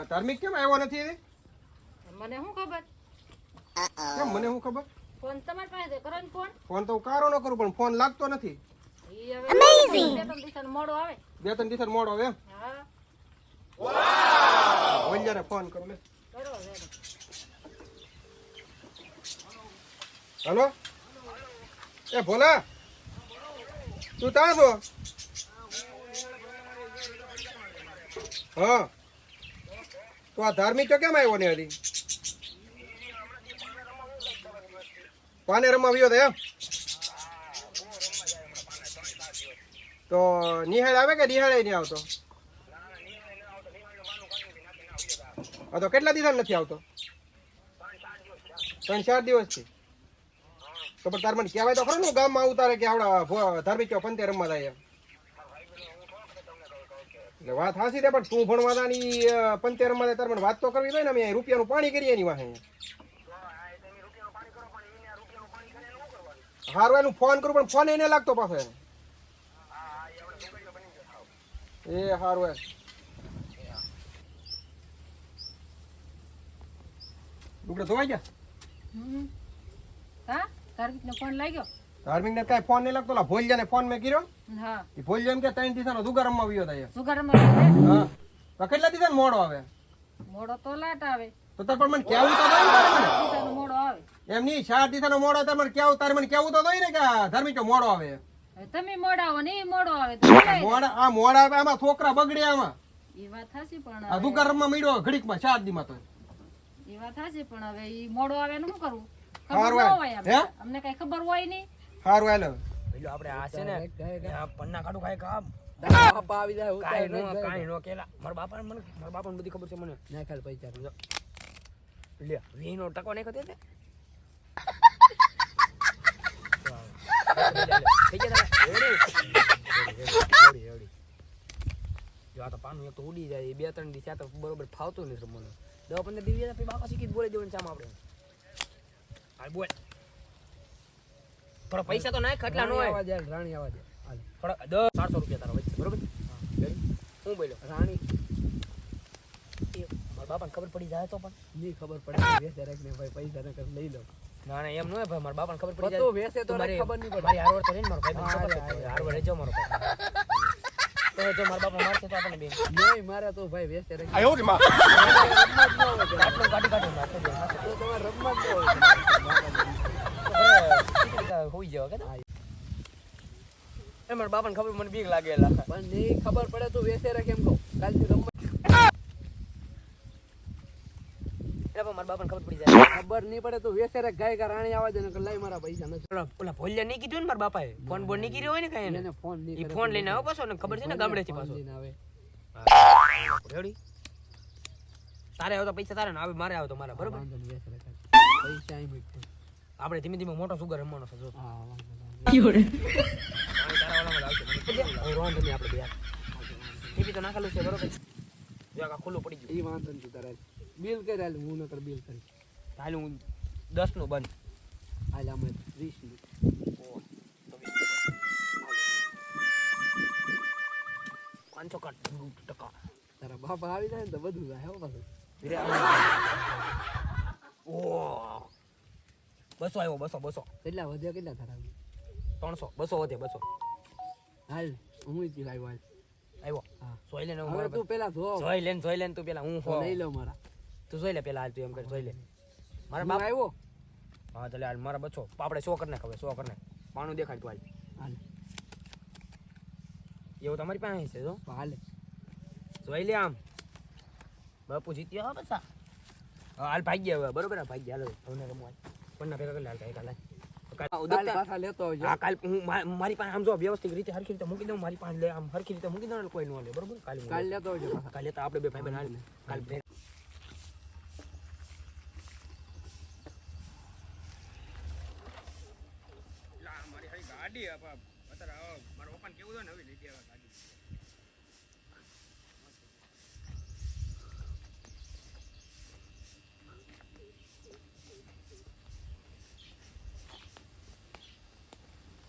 આ ધાર્મિક કેમ આવ્યો નથી? મને શું ખબર? કેમ મને શું ખબર? ફોન તમારી પાસે કરો ને ફોન. ફોન તો હું કારો ન કરું પણ ફોન લાગતો નથી. ઈ હવે અમેઝિંગ. બે ત્રણ દિવસ મોડો આવે. 2-3 દિવસ મોડો આવે એમ? હા. વાહ! ઓલ્યાને ફોન કરો લે. કરો વેરો. હાલો એ ભોલા તું ત્યાં છો? હા તો આ ધાર્મિક તો કેમ આવ્યો ને હજી? પાને રમવા આવ્યો તો એમ? તો નિહાળ આવે કે નિહાળે નહીં આવતો? હા તો કેટલા દિવસ નથી આવતો? 3-4 દિવસથી. તો પણ તાર મને કહેવાય તો ખરું ને ગામમાં ઉતારે કે આવડા ધાર્મિક પંતે રમવા જાય એમ. એટલે વાત હાસી છે પણ તું ભણવા જાની પંતે રમવા જાય તાર મને વાત તો કરવી જોઈએ ને. અમે રૂપિયાનું પાણી કરીએ એની વાહે. હારું એનું ફોન કરું પણ ફોન એને લાગતો પાછો. એ હારું એ ડુકડે ધોવાઈ ગયા? હા ધાર્મિકનો ફોન લાગ્યો? ધાર્મિક ને કઈ ફોન નહીં લાગતો. ભોલિયા ને ફોન મેં કર્યો. હા એ ભોલિયા એમ કે 3 દિવસનો દુગા રમવા આવ્યો થાય. સુગર માં હા તો કેટલા દિવસ મોડો આવે? મોડો તો લાટ આવે. તો તાર પણ મને કેવું તો દઈ ને. દિવસનો મોડો આવે. એમ નહીં 4 દિવસનો મોડો તાર મને કેવું તારે મને કેવું તો દઈ ને કે ધાર્મિક મોડો આવે. હવે તમે મોડા આવો ને ઈ મોડો આવે તો મોડા આ મોડા આવે આમાં છોકરા બગડે આમાં. ઈ વાત થાસી પણ આ દુગા રમવા મળ્યો ઘડીકમાં 4 દીમાં તો. ઈ વાત થાસી પણ હવે ઈ મોડો આવે ને શું કરવું? હારું ખબર ન હાલ. હોય હે? અમને કઈ ખબર હોય નહીં. હારું હાલો. પેલો આપણે આ છે ને આ પન્ના કાઢું કાંઈ કામ બાપા આવી જાય કાંઈ નો કેલા મારા બાપાને બધી ખબર છે મને ના ખાલી પૈસા લે વીનો ટકો નહીં ખતે તે થઈ ગયા તમે જો આ તો પાનું એક તો ઉડી જાય 2-3 દિવસ આ તો બરોબર ફાવતું નથી રમવાનું 10-15 દિવસ પછી બાપા શીખી બોલે દેવાનું છે આમ આપણે હાલ બોલ થોડા પૈસા તો નાખ એટલા નો હોય રાણી આવા દે થોડા 10-400 રૂપિયા તારા વચ્ચે બરોબર હું બોલ્યો રાણી મારા બાપાને ખબર પડી જાય તો પણ ની ખબર પડે વેચારે ને ભાઈ પૈસા ને કર લઈ લો ના ના એમ ન હોય ભાઈ મારા બાપાને ખબર પડી તો જાય વેચે તો ખબર નહીં પડે મારી હારવર તો રેન મારો ભાઈ હારવર રહેજો મારો ભાઈ તો જો મારા બાપા મારશે તો આપણને બે નહીં મારે તો ભાઈ વેચારે આયો રે માં. આટલો કાઢી કાઢી નાખો દે તો તમારે રમવા જ હોય હોઈ જાવ કે એ મારા બાપાને ખબર મને બીક લાગેલા પણ નહીં ખબર પડે તો વેચારે કેમ કહું કાલથી રમવા એટલે મારા બાપાને ખબર પડી જાય ખબર નહીં પડે તો વેચારે ગાય કા રાણી આવા દે ને લઈ મારા પૈસા નથી ઓલા ભોલિયા નહીં કીધું ને મારા બાપાએ ફોન બોન નહીં કર્યો હોય ને કઈ એને ફોન નહીં એ ફોન લઈને આવો પાછો ને ખબર છે ને ગામડેથી પાછો આવે રેડી તારે આવે તો પૈસા તારે ને આવે મારે આવે તો મારા બરોબર વાંધો નહીં વેચારે પૈસા અહીં મૂક આપણે ધીમે ધીમે મોટો સુગર રમવાનો છે જો હા વાંધો નહીં તારા વાળામાં આવશે મને રોંધ નહીં આપણે બે ટીવી તો નાખેલું છે બરોબર જો આ ખુલ્લું પડી ગયું એ વાંધો નહીં તારે બિલ કરી હાલ હું નકર બિલ કરી હાલ હું 10 નું બંધ હાલ અમે 20 નું 500 ટકા તારા બાપા આવી જાય ને તો બધું થાય હો પાછું ઓ 200 આવ્યો 200 કેટલા વધ્યા કેટલા તારા 300 200 વધે 200 હાલ હું જ આવ્યો હાલ આવ્યો હા જોઈ લે ને હવે તું પેલા ધો જોઈ લે તું પેલા હું તો લઈ લો મારા તું જોઈ લે પેલા હાલ તું એમ કર જોઈ લે મારા હું બાપ આવ્યો હા ચાલે હાલ મારા બચ્ચો આપણે 100 કરી નાખ હવે 100 કરી નાખ પાણું દેખાડ તું હાલ હાલ એવું તમારી પાસે છે જો હાલે જોઈ લે આમ બાપુ જીત્યો હા બસા હાલ ભાગી હવે બરોબર ને ભાગી હાલો હવે રમવા પન્ના ભેગા કરી હાલ કાલ પાછા લેતો આવજો હા કાલ હું મારી પાસે આમ જો વ્યવસ્થિત રીતે હરખી રીતે મૂકી દઉં મારી પાસે લે આમ હરખી રીતે મૂકી દઉં કોઈ નો લે બરોબર કાલ લેતો આવજો પાછા કાલે તો આપણે બે ભાઈ બન હાલ કાલ ગાડી અત્યારે મારા પપ્પાને કેવું ને હવે લઈ દેવા ગાડી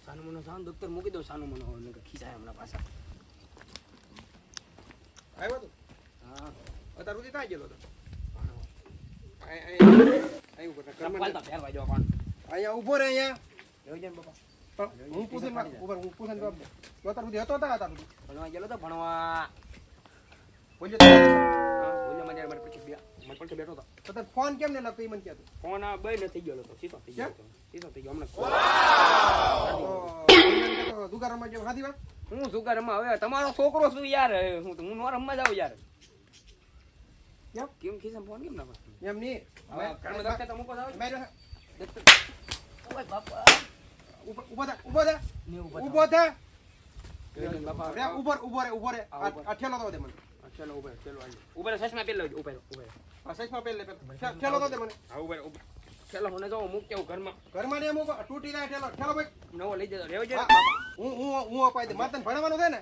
સાનું મનો સાન દોસ્તર મૂકી દો સાનું મનો ને ખીચાય હમણાં પાછા આવ્યો તો હા અત્યાર સુધી ત્યાં ગયેલો હતો અહીં ઉભો રહે. ચપ્પલ તો પહેરવા જો કોણ અહીંયા ઉભો રહે અહીંયા એવું છે ને બાપા પણ હું પૂછીને હું પૂછીને જવાબ દે તો અત્યાર સુધી હતો ત્યાં અત્યાર સુધી ભણવા ગયેલો તો ભણવા બોલ્યો તો બોલ્યો મને મારે પછી બેઠો હતો તો તાર ફોન કેમ ને લાગતો એ મને કહે તું ફોન આ બંધ થઈ ગયો હતો સીધો થઈ ગયો હતો. સીધો થઈ ગયો હમણાં તો દુકાનમાં જેમ હાથી વાત હું શું કર રમવા હવે તમારો છોકરો શું યાર હું નો રમવા જાઉં યાર કેમ કેમ ખીસમ ફોન કેમ ના પાડે? એમ નહીં હવે ઘરમાં દખતે તો મૂકો જાવ ઓય બાપા ઉભો થા ને ઉભો થા બાપા રે ઉભો રે આ ઠેલો તો દે મને ચલો ચલો ઉપર સસમા પેલો ઉપર આ સાઈઝમાં પહેલે ઠેલો તો દે મને હા ઉપર ચલો મને જો મૂક કેવું ઘરમાં ને મૂકો તૂટી જાય ઠેલો ભાઈ નવો લઈ જતો રેવજો હું અપાઈ દે મારે તને ભણવાનું છે ને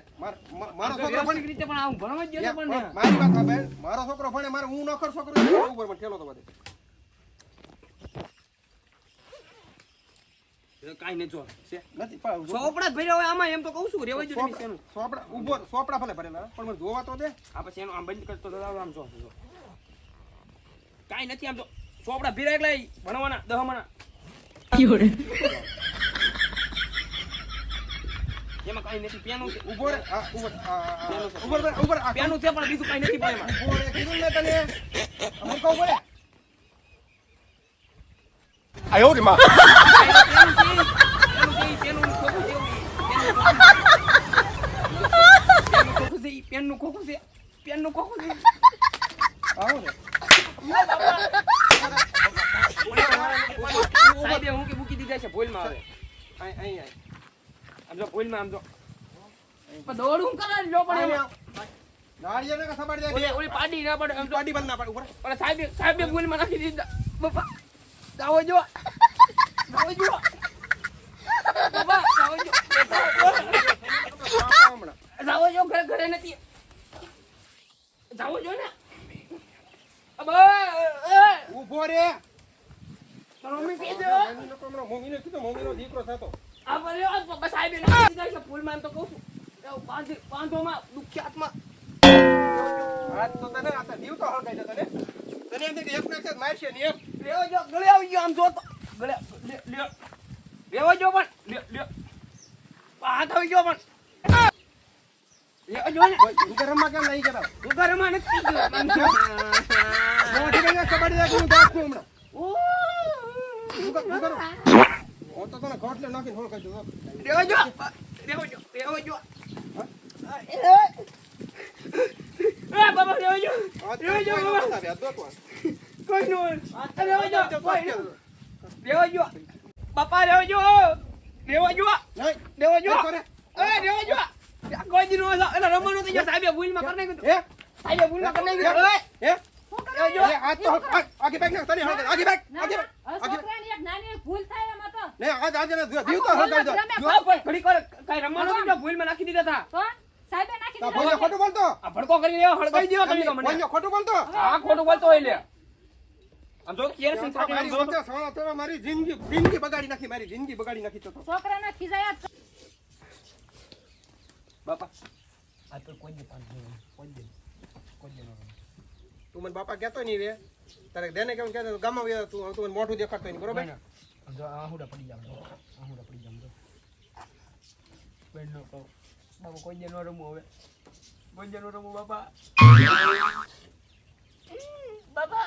મારો છોકરો ભણે રીતે પણ આવું ભણવા જ ગયો પણ મારી વાત સાંભળ મારો છોકરો ભણે મારે હું નોકર છોકરો ઉપર મને ઠેલો તો બધે કાઈ નહીં જો છે નથી પણ સોપડા જ ભર્યા હોય આમાં એમ તો કહું છું રેવજો તમે શેનું સોપડા ભલે ભરેલા પણ મને જોવા તો દે આ પછી એનું આમ બંધ કરતો તો આમ જો કાઈ નથી આમ જો સોપડા ભીરા એકલા ભણવાના દહમાના એમાં કાઈ નથી પેનું છે ઉભો રે ઉપર પેનું છે પણ બીજું કાઈ નથી પણ એમાં ઉભો રે કીધું ને તને અમર કહું બોલે આયો રે માં પેનનું ખોખું છે આવો રે સાહેબે હું કે મૂકી દીધા છે ભૂલમાં હવે અહીં આમ જો ભૂલમાં આમ જો પણ દોડું કરે લો પણ એમાં નાળિયેર ને સબાડી જાય ઓલી પાડી ના પડે આમ જો પાડી બંધ ના પાડ ઉપર પણ સાહેબે ભૂલમાં નાખી દીધા બાપા જાઓ જો બાબા જાઓ જો ઘરે નથી જાઓ જો ને ઉભો રે મમ્મી કીધો મમ્મીને કીધું મમ્મીનો દીકરો થતો આ બરે બસ સાહેબે નાખી દીધા છે ફૂલમાં એમ તો કહું છું પાંધોમાં દુખ્યાતમાં આજ તો તને આ તો દીવ તો હળગાઈ જતો ને તને એમ કે એક ને એક મારશે ને એમ લેવો જો ગળે આવી ગયો આમ જો તો ગળે લ્યો લેવો જો પણ લ્યો હાથ આવી ગયો પણ લેવો જો ને તું ઘરમાં કેમ નહીં જતા તું ઘરમાં નથી ગયો મોઢી ને કબડી દે હું દાખું હમણાં હું તો તને ઘોટલે નાખીને હોળ કરી દઉં લેવો જો બાબા લેવો જો બાબા કોઈ નો લેવો જો બાપા લેવો જો કોઈ દી નો એટલે રમવાનું થઈ ગયો સાહેબે ભૂલમાં કરી નાખ્યું સાહેબે ભૂલમાં કરી નાખ્યું આજ તો આગે બેગ ને તને હળગાઈ આગે બેગ છોકરાની એક નાની ભૂલ થાય એમાં તો ને આજ દીવ તો હળગાઈ દો જો પણ ઘડી કર કઈ રમવાનું નથી ભૂલમાં નાખી દીધા હતા તો સાહેબે નાખી તો દીધા ભોજો ખોટું બોલતો આ ભડકો કરી લેવો હળગાઈ દીધો તમે તો મને ભોજો ખોટું બોલતો આ ખોટું બોલતો હોય લે આમ જો કેર સિંહ મારી વચ્ચે સોળા તો મારી જિંદગી બગાડી નાખી તો છોકરાના ખીજાયા જ બાપા આ તો કોઈ દે કોઈ દે તું મને બાપા કહેતો નહીં રે તારે દેને કેમ કહેતો ગામમાં વ્યો તું મને મોઢું દેખાડતો નહીં બરોબર જો આહુડા પડી જામ તો બેન નો કહો બાપા કોઈ દે નો રમવું હવે કોઈ દે નો રમવું બાપા બાપા